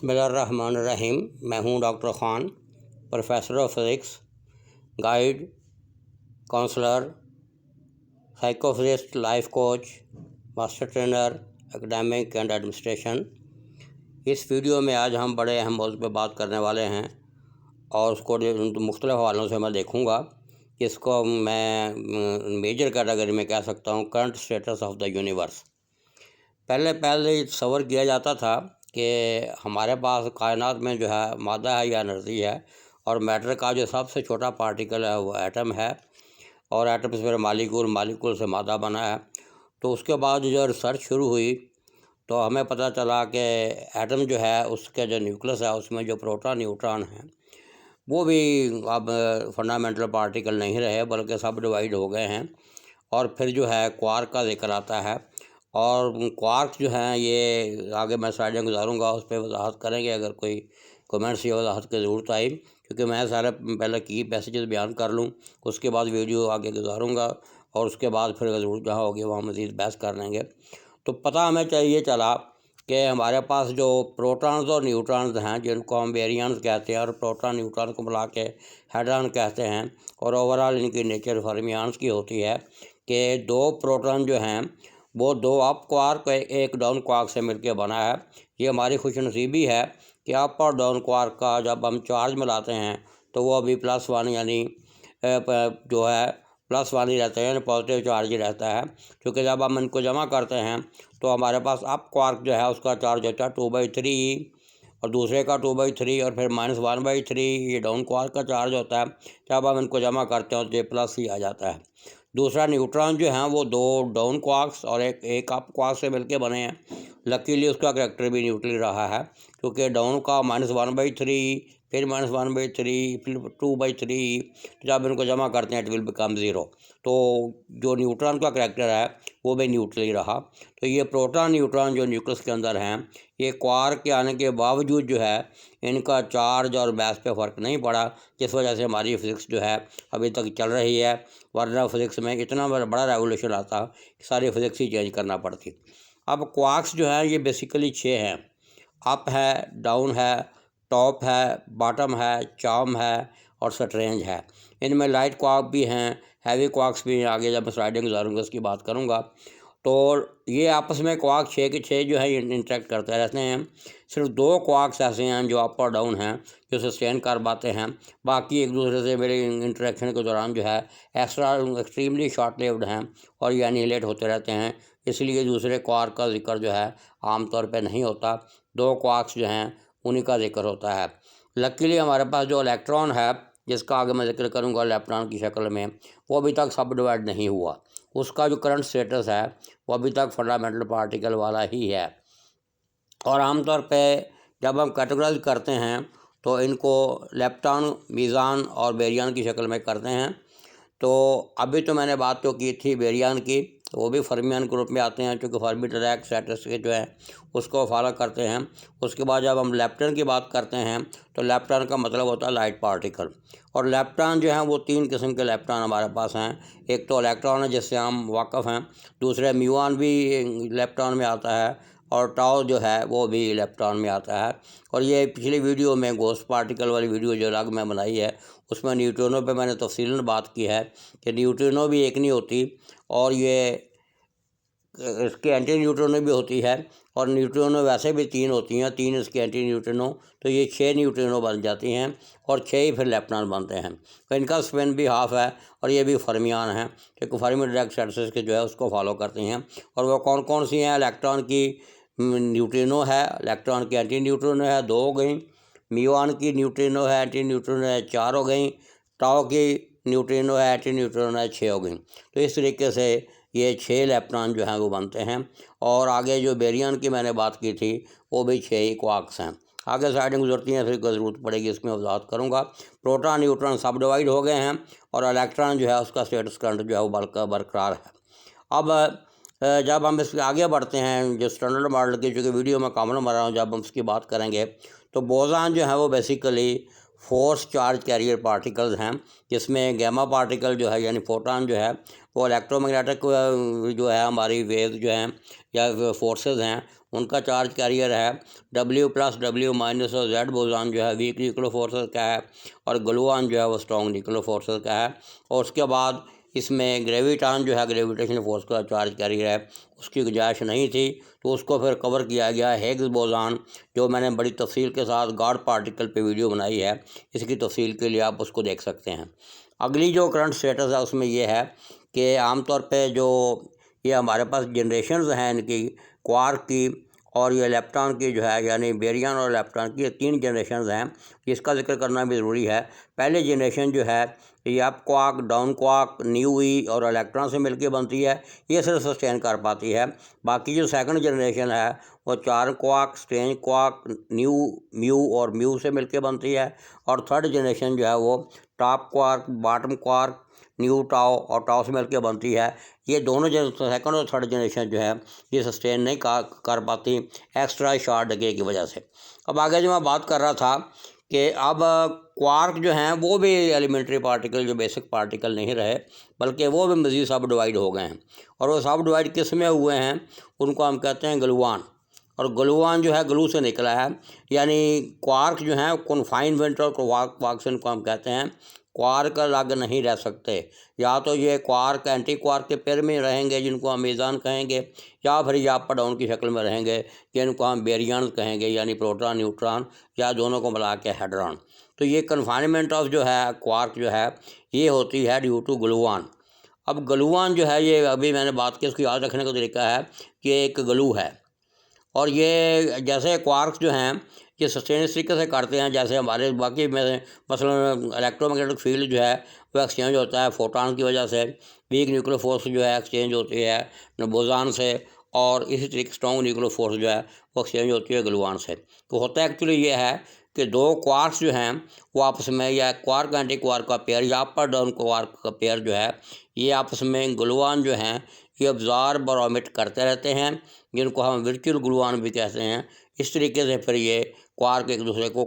बिस्मिल्लाहिर्रहमानिर्रहीम। मैं हूं doctor Khan, professor of physics, guide, counsellor, psychophysicist, life coach, master trainer, academic and administration. इस video में आज हम बड़े अहम मौजू पर बात करने वाले हैं और उसको मुख्तलिफ हवालों से मैं देखूंगा कि इसको मैं मेजर कैटेगरी में कह सकता हूं, current status of the universe. पहले तस्वर किया जाता था कि हमारे पास कायनात में जो है मादा है या एनर्जी है, और मैटर का जो सबसे छोटा पार्टिकल है वो एटम है, और एटम से फिर मालिक्यूल से मादा बना है। तो उसके बाद जो रिसर्च शुरू हुई तो हमें पता चला कि एटम जो है उसके जो न्यूक्लियस है उसमें जो प्रोटॉन न्यूट्रॉन हैं वो भी अब फंडामेंटल पार्टिकल नहीं रहे, बल्कि सब डिवाइड हो गए हैं। और फिर जो है क्वार्क का जिक्र आता है, और क्वार्क जो हैं ये आगे मैं स्लाइडें गुजारूंगा, उस पर वजाहत करेंगे अगर कोई कमेंट्स या वजाहत की ज़रूरत आई, क्योंकि मैं सारे पहले की पैसेजेस बयान कर लूँ, उसके बाद वीडियो आगे गुजारूंगा और उसके बाद फिर ज़रूरत जहाँ होगी वहाँ मज़ीद बहस कर लेंगे। तो पता हमें चाहिए चला कि हमारे पास जो प्रोटॉन्स और न्यूट्रॉन्स हैं, जिनको हम बेरियंस कहते हैं, और प्रोटॉन न्यूट्रॉन को मिला के हेड्रॉन कहते हैं, और ओवरऑल इनकी नेचर फर्मियंस की होती है कि दो प्रोटॉन जो हैं वो दो अप क्वार्क एक डाउन क्वार्क से मिलकर बना है। ये हमारी खुशनसीबी है कि अप और डाउन क्वार्क का जब हम चार्ज मिलाते हैं तो वो अभी +1 यानी जो है +1 ही रहता है, यानी पॉजिटिव चार्ज ही रहता है। क्योंकि जब हम इनको जमा करते हैं तो हमारे पास अप क्वार्क जो है उसका चार्ज होता है 2/3 और दूसरे का 2/3, और फिर -1/3 ये डाउन क्वार्क का चार्ज होता है। जब हम इनको जमा करते हैं तो ये प्लस ही आ जाता है। दूसरा न्यूट्रॉन जो हैं वो दो डाउन क्वार्क्स और एक अप क्वार्क से मिलके बने हैं। लकीली उसका करैक्टर भी न्यूट्रल रहा है, क्योंकि डाउन का -1/3, फिर -1/3, फिर 2/3, जब इनको जमा करते हैं इट विल बिकम 0। तो जो न्यूट्रॉन का करैक्टर है वो भी न्यूट्रल ही रहा। तो ये प्रोटॉन न्यूट्रॉन जो न्यूक्लियस के अंदर हैं, ये क्वार्क के आने के बावजूद जो है इनका चार्ज और मास पे फ़र्क नहीं पड़ा, जिस वजह से हमारी फिज़िक्स जो है अभी तक चल रही है। वरना फिज़िक्स में इतना बड़ा रेवोल्यूशन आता कि सारी फिज़िक्स ही चेंज करना पड़ती। अब क्वार्क्स जो है ये बेसिकली 6 हैं। अप है, डाउन है, टॉप है, बॉटम है, चार्म है और स्ट्रेंज है। इनमें लाइट क्वार्क भी हैं, हैवी क्वार्क्स भी हैं। आगे जब मैं स्लाइडिंग गुजारूंगा उसकी बात करूंगा। तो ये आपस में क्वार्क 6 के 6 जो है इंटरेक्ट करते रहते हैं। सिर्फ 2 क्वार्क्स ऐसे हैं जो अप और डाउन हैं, जो सस्टेन कर पाते हैं। बाकी एक दूसरे से मेरे इंटरेक्शन के दौरान जो है एक्सट्रीमली शॉर्ट लिव्ड हैं और ये एनिहिलेट होते रहते हैं। इसलिए दूसरे क्वार्क का जिक्र जो है आमतौर पर नहीं होता। 2 क्वार्क्स जो हैं उन्हीं का जिक्र होता है। लकीली हमारे पास जो इलेक्ट्रॉन है, जिसका आगे मैं जिक्र करूँगा इलेक्ट्रॉन की शक्ल में, वो अभी तक सब डिवाइड नहीं हुआ। उसका जो करंट स्टेटस है वो अभी तक फंडामेंटल पार्टिकल वाला ही है। और आमतौर पे जब हम कैटेगराइज करते हैं तो इनको लेप्टॉन, मीज़ान और बेरियन की शक्ल में करते हैं। तो अभी तो मैंने बात तो की थी बेरियन की, तो वो भी फर्मियन ग्रुप में आते हैं, क्योंकि फर्मी डिराक स्टेटस के जो है उसको फॉलो करते हैं। उसके बाद जब हम लेप्टॉन की बात करते हैं तो लेप्टॉन का मतलब होता है लाइट पार्टिकल। और लेप्टॉन जो हैं वो 3 किस्म के लेप्टॉन हमारे पास हैं। एक तो इलेक्ट्रॉन है जिससे हम वाकिफ़ हैं, दूसरे म्यूऑन भी लेप्टॉन में आता है, और टाउ जो है वो भी इलेक्ट्रॉन में आता है। और ये पिछली वीडियो में गोस्ट पार्टिकल वाली वीडियो जो अलग में बनाई है उसमें न्यूट्रिनो पे मैंने तफसीलन बात की है कि न्यूट्रिनो भी एक नहीं होती, और ये इसकी एंटी न्यूट्रिनो भी होती है। और न्यूट्रिनो वैसे भी 3 होती हैं, 3 इसकी एंटी न्यूट्रिनो, तो ये 6 न्यूट्रिनो बन जाती हैं और 6 ही फिर लेप्टॉन बनते हैं। तो इनका स्पिन भी हाफ है और ये भी फर्मियान हैं, क्योंकि फर्मी डिराक स्टेटस के जो है उसको फॉलो करती हैं। और वो कौन कौन सी हैं? इलेक्ट्रॉन की न्यूट्रिनो है, इलेक्ट्रॉन की एंटी न्यूट्रिनो है 2 हो गई, म्यूऑन की न्यूट्रिनो है, एंटी न्यूट्रिनो है 4 हो गई, टाउ की न्यूट्रिनो है, एंटी न्यूट्रिनो है 6 हो गई। तो इस तरीके से ये 6 इलेक्ट्रॉन जो हैं वो बनते हैं। और आगे जो बेरियन की मैंने बात की थी वो भी 6 ही क्वार्क्स हैं। आगे साइडिंग गुजरती हैं, फिर ज़रूरत पड़ेगी इसमें वजाहत करूँगा। प्रोटॉन न्यूट्रॉन सब डिवाइड हो गए हैं, और इलेक्ट्रॉन जो है उसका स्टेटस करंट जो है वो बरकरार है। अब जब हम इसके आगे बढ़ते हैं, जो स्टैंडर्ड मॉडल की, चूँकि वीडियो में कॉमन बना रहा हूँ, जब हम उसकी बात करेंगे तो बोज़ॉन जो है वो basically force charge carrier particles हैं, जिसमें गामा पार्टिकल जो है यानी फोटॉन जो है वो इलेक्ट्रोमैग्नेटिक जो है हमारी वेव जो हैं या फोर्सेस हैं उनका चार्ज कैरियर है। W+ W- और Z बोज़ॉन जो है वीक न्यूक्लियर फोर्सेस का है और ग्लूऑन जो है वो स्ट्रॉन्ग न्यूक्लियर फोर्सेस का है। और उसके बाद इसमें ग्रेविटॉन जो है ग्रेविटेशनल फोर्स का चार्ज कैरियर है, उसकी गुंजाइश नहीं थी, तो उसको फिर कवर किया गया हिग्स बोज़ॉन, जो मैंने बड़ी तफसील के साथ गॉड पार्टिकल पे वीडियो बनाई है। इसकी तफसील के लिए आप उसको देख सकते हैं। अगली जो करंट स्टेटस है उसमें यह है कि आमतौर पे जो ये हमारे पास जनरेशन्स हैं इनकी क्वार्क की और ये लेप्टॉन की जो है यानी बेरियन और लेप्टॉन की, ये 3 जनरेशन्स हैं, इसका जिक्र करना भी ज़रूरी है। पहले जनरेशन जो है ये up quark, down quark, nu e और इलेक्ट्रॉन से मिलकर बनती है, ये सिर्फ सस्टेन कर पाती है। बाकी जो सेकंड जनरेशन है वो 4 quark, strange quark, new, mu और म्यू से मिलकर बनती है। और थर्ड जनरेशन जो है वो top quark, bottom quark, new tau और टाओ से मिलकर बनती है। ये दोनों जो सेकंड और थर्ड जनरेशन जो है ये सस्टेन नहीं कर पाती एक्स्ट्रा शार्ट डिके की वजह से। अब आगे जो मैं बात कर रहा था कि अब क्वार्क जो हैं वो भी एलिमेंट्री पार्टिकल, जो बेसिक पार्टिकल नहीं रहे, बल्कि वो भी मज़ीद सब डिवाइड हो गए हैं। और वो सब डिवाइड किस में हुए हैं, उनको हम कहते हैं ग्लूऑन। और ग्लूऑन जो है ग्लू से निकला है, यानी क्वार्क जो हैं कन्फाइनमेंट और क्वार्क से इनको हम कहते हैं। क्वार्क अलग नहीं रह सकते, या तो ये क्वार्क एंटी क्वार्क के पेयर में रहेंगे जिनको हम मेज़ान कहेंगे, या फिर ये अप डाउन की शक्ल में रहेंगे जिनको हम बेरियन कहेंगे यानी प्रोटॉन न्यूट्रॉन, या दोनों को मिला के हेड्रॉन। तो ये कन्फाइनमेंट ऑफ जो है क्वार्क जो है ये होती है ड्यू टू ग्लूऑन। अब ग्लूऑन जो है ये अभी मैंने बात की, इसको याद रखने का तरीका है कि एक ग्लू है और ये जैसे क्वार्क्स जो हैं ये सस्टेन इस तरीके से करते हैं जैसे हमारे बाकी में मसलन इलेक्ट्रोमैग्नेटिक फील्ड जो है वो एक्सचेंज होता है फोटॉन की वजह से, वीक न्यूक्लियर फोर्स जो है एक्सचेंज होती है बोज़ॉन से, और इसी तरीके स्ट्रॉन्ग न्यूक्लियर फोर्स जो है वो एक्सचेंज होती है ग्लूऑन से। तो होता है एक्चुअली ये है कि दो क्वार्क्स जो हैं वो आपस में, या क्वार्क एंटी क्वार्क का पेयर या अपर डाउन क्वार्क का पेयर जो है ये आपस में ग्लूऑन जो हैं ये अब्जॉर्ब और ओमिट करते रहते हैं, जिनको हम वर्चुअल ग्लूऑन भी कहते हैं। इस तरीके से फिर ये क्वार्क एक दूसरे को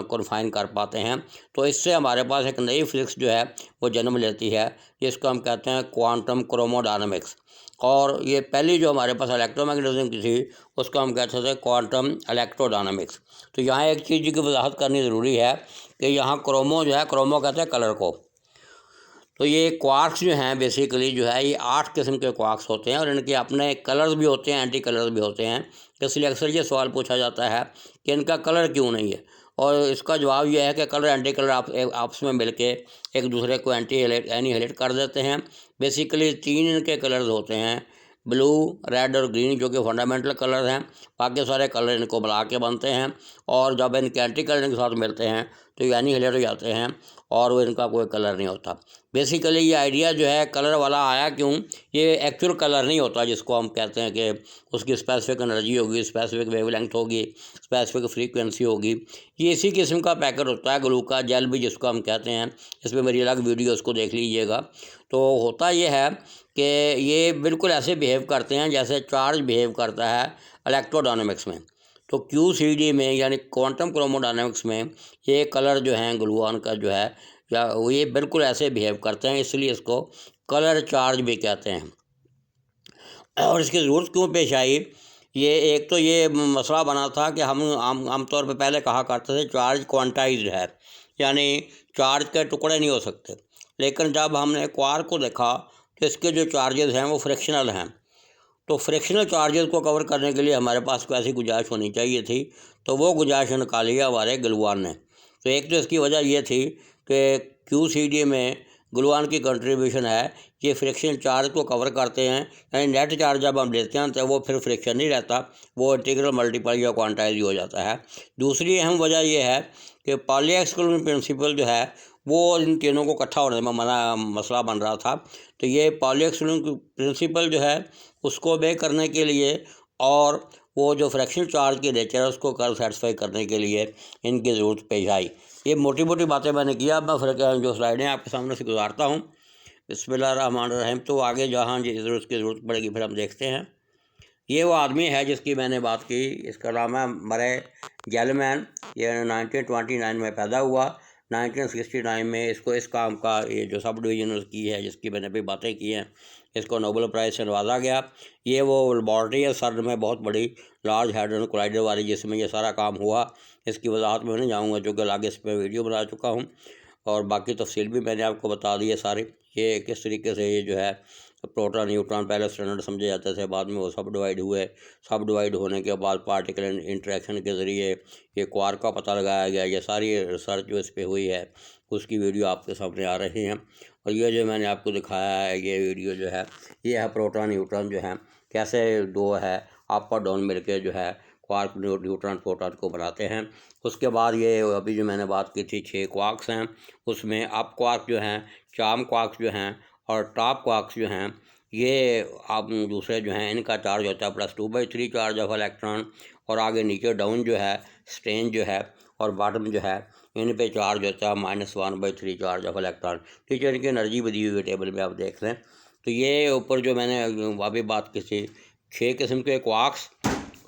कन्फाइन कर पाते हैं। तो इससे हमारे पास एक नई फिजिक्स जो है वो जन्म लेती है, जिसको हम कहते हैं क्वांटम क्रोमोडायनामिक्स। और ये पहली जो हमारे पास इलेक्ट्रोमैग्नेटिज्म की थी उसको हम कहते थे क्वांटम इलेक्ट्रोडायनामिक्स। तो यहाँ एक चीज़ की वजाहत करनी ज़रूरी है कि यहाँ क्रोमो जो है, क्रोमो कहते हैं कलर को, तो ये क्वार्क्स जो हैं बेसिकली जो है ये 8 किस्म के क्वार्क्स होते हैं और इनके अपने कलर्स भी होते हैं, एंटी कलर्स भी होते हैं। इसलिए अक्सर ये सवाल पूछा जाता है कि इनका कलर क्यों नहीं है, और इसका जवाब यह है कि कलर एंटी कलर आपस में मिलके एक दूसरे को एनिहिलेट कर देते हैं। बेसिकली 3 इनके कलर्स होते हैं, ब्लू, रेड और ग्रीन, जो कि फंडामेंटल कलर हैं। बाकी सारे कलर इनको मिला के बनते हैं और जब इनके एंटी कलर इनके साथ मिलते हैं तो ये एनिहिलेट हो जाते हैं और वो इनका कोई कलर नहीं होता। बेसिकली ये आइडिया जो है कलर वाला आया क्यों, ये एक्चुअल कलर नहीं होता जिसको हम कहते हैं कि उसकी स्पेसिफिक एनर्जी होगी, स्पेसिफिक वेवलेंथ होगी, स्पेसिफिक फ्रीक्वेंसी होगी। ये इसी किस्म का पैकेट होता है ग्लू का, जेल भी जिसको हम कहते हैं। इस पर मेरी अलग वीडियो उसको देख लीजिएगा। तो होता ये है कि ये बिल्कुल ऐसे बिहेव करते हैं जैसे चार्ज बिहेव करता है इलेक्ट्रोडायनामिक्स में। तो QCD में यानी क्वांटम क्रोमोडायनामिक्स में ये कलर जो हैं ग्लूऑन का जो है या वो ये बिल्कुल ऐसे बिहेव करते हैं, इसलिए इसको कलर चार्ज भी कहते हैं। और इसकी ज़रूरत क्यों पेश आई, ये एक तो ये मसला बना था कि हम आमतौर पर पहले कहा करते थे चार्ज क्वांटाइज्ड है, यानी चार्ज के टुकड़े नहीं हो सकते। लेकिन जब हमने क्वार्क को देखा तो इसके जो चार्जेस हैं वो फ्रिक्शनल हैं। तो फ्रिक्शनल चार्जेस को कवर करने के लिए हमारे पास कोई ऐसी गुंजाइश होनी चाहिए थी, तो वो गुंजाइश निकाली है हमारे ग्लूऑन ने। तो एक तो इसकी वजह ये थी कि QCD में ग्लूऑन की कंट्रीब्यूशन है कि फ्रिक्शन चार्ज को कवर करते हैं, यानी नेट चार्ज जब हम लेते हैं तो वो फिर फ्रिक्शन नहीं रहता, वो इंटीग्रल मल्टीपल या क्वांटाइज हो जाता है। दूसरी अहम वजह यह है कि पॉली एक्सक्लूजन प्रिंसिपल जो है वो इन तीनों को इकट्ठा होने में मसला बन रहा था। तो ये पॉली एक्सक्लूजन प्रिंसिपल जो है उसको बे करने के लिए और वो जो फ्रैक्शनल चार्ज की नेचर है उसको कर सेटिस्फाई करने के लिए इनकी ज़रूरत पेश आई। ये मोटी मोटी बातें मैंने किया, मैं फिर जो स्लाइडें आपके सामने से गुजारता हूँ। बिस्मिल्लाहिर्रहमानिर्रहीम। तो आगे जहाँ इसकी ज़रूरत पड़ेगी फिर हम देखते हैं। ये वो आदमी है जिसकी मैंने बात की, इसका नाम है मरे गेलमैन। ये 1929 में पैदा हुआ 1969 में इसको इस काम का ये जो सब डिवीजन की है जिसकी मैंने अभी बातें की हैं, इसको नोबेल प्राइज़ से नवाजा गया। ये वो लेबॉर्ट्री है सर्द में बहुत बड़ी लार्ज हैड्रोजन कोलाइडर वाली जिसमें ये सारा काम हुआ। इसकी वजाहत में नहीं जाऊँगा जो कि आगे इस पर वीडियो बना चुका हूँ और बाकी तफसील भी मैंने आपको बता दी है सारी। ये किस तरीके से ये जो है प्रोटॉन न्यूट्रॉन पहले स्टैंडर्ड समझे जाते थे, बाद में वो सब डिवाइड हुए। सब डिवाइड होने के बाद पार्टिकल इंटरेक्शन के ज़रिए ये क्वार्क का पता लगाया गया। ये सारी रिसर्च जो इस पर हुई है उसकी वीडियो आपके सामने आ रही हैं। और ये जो मैंने आपको दिखाया है ये वीडियो जो है ये है प्रोटॉन न्यूट्रॉन जो है कैसे दो है अप और डाउन मिलके जो है क्वार्क न्यूट्रॉन प्रोटॉन को बनाते हैं। उसके बाद ये अभी जो मैंने बात की थी 6 क्वार्क्स हैं, उसमें अप क्वार्क जो हैं, चार्म क्वार्क्स जो हैं और टॉप क्वार्क्स जो हैं ये आप दूसरे जो हैं इनका चार्ज होता है +2/3 चार्ज ऑफ इलेक्ट्रॉन। और आगे नीचे डाउन जो है स्ट्रेन जो है और बॉटम जो है इन पे चार्ज होता है -1/3 चार्ज ऑफ इलेक्ट्रॉन। ठीक है, इनकी एनर्जी भी दी हुई है टेबल में आप देख लें। तो ये ऊपर जो मैंने अभी बात की थी 6 किस्म के क्वार्क्स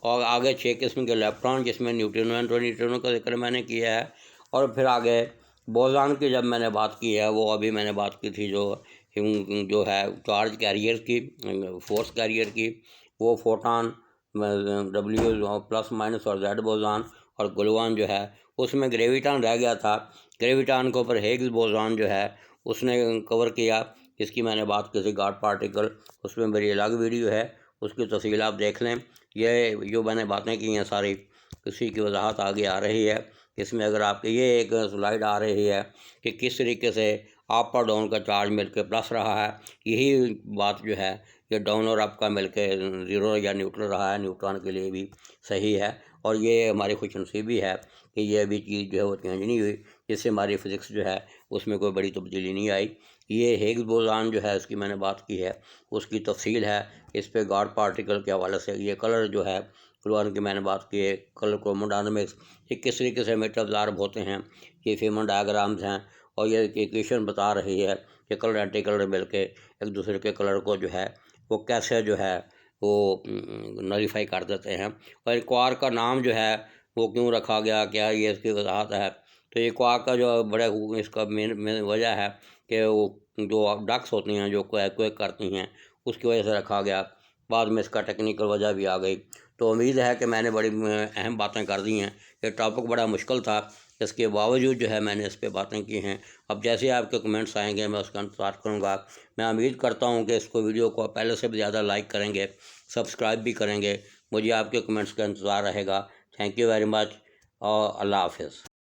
और आगे 6 किस्म के इलेक्ट्रॉन जिसमें न्यूट्रिनो एंड न्यूट्रिनो का जिक्र मैंने किया है। और फिर आगे बोसॉन की जब मैंने बात की है वो अभी मैंने बात की थी जो है चार्ज कैरियर की, फोर्स कैरियर की, वो फोटॉन W प्लस माइनस और जेड बोसॉन और ग्लूऑन जो है उसमें ग्रेविटॉन रह गया था। ग्रेविटॉन के ऊपर हिग्स बोसॉन जो है उसने कवर किया जिसकी मैंने बात की थी गॉड पार्टिकल। उसमें मेरी अलग वीडियो है, उसकी तफसील आप देख लें। ये जो मैंने बातें की हैं सारी उसी की वजाहत आगे आ रही है। इसमें अगर आपके ये एक स्लाइड आ रही है कि किस तरीके से अप और डाउन का चार्ज मिलकर प्लस रहा है, यही बात जो है ये डाउन और अप का मिलकर ज़ीरो या न्यूट्रल रहा है, न्यूट्रॉन के लिए भी सही है। और ये हमारी खुशनसीबी है कि ये अभी चीज़ जो है वो चेंज नहीं हुई, जिससे हमारी फिज़िक्स जो है उसमें कोई बड़ी तब्दीली नहीं आई। ये हिग्स बोसॉन जो है उसकी मैंने बात की है, उसकी तफसील है इस पे गॉड पार्टिकल के हवाले से। ये कलर जो है ग्लूऑन की मैंने बात की है, कलर क्रोमोडायनामिक्स ये किस तरीके से मीटर अब्जॉर्ब होते हैं, ये फेमन डायग्राम्स हैं। और ये इक्वेशन बता रही है कि कलर एंटी कलर मिलके एक दूसरे के कलर को जो है वो कैसे जो है वो नलीफाई कर देते हैं। और क्वार्क का नाम जो है वो क्यों रखा गया, क्या ये इसकी वजाहत है। तो ये क्वार्क का जो बड़े इसका मेन वजह है कि वो जो डक्स होती हैं जो क्वेक करती हैं उसकी वजह से रखा गया। बाद में इसका टेक्निकल वजह भी आ गई। तो उम्मीद है कि मैंने बड़ी अहम बातें कर दी हैं। ये टॉपिक बड़ा मुश्किल था, इसके बावजूद जो है मैंने इस पे बातें की हैं। अब जैसे आपके कमेंट्स आएंगे मैं उसका इंतज़ार करूँगा। मैं उम्मीद करता हूँ कि इसको वीडियो को पहले से भी ज़्यादा लाइक करेंगे, सब्सक्राइब भी करेंगे। मुझे आपके कमेंट्स का इंतज़ार रहेगा। थैंक यू वेरी मच और अल्लाह हाफिज़।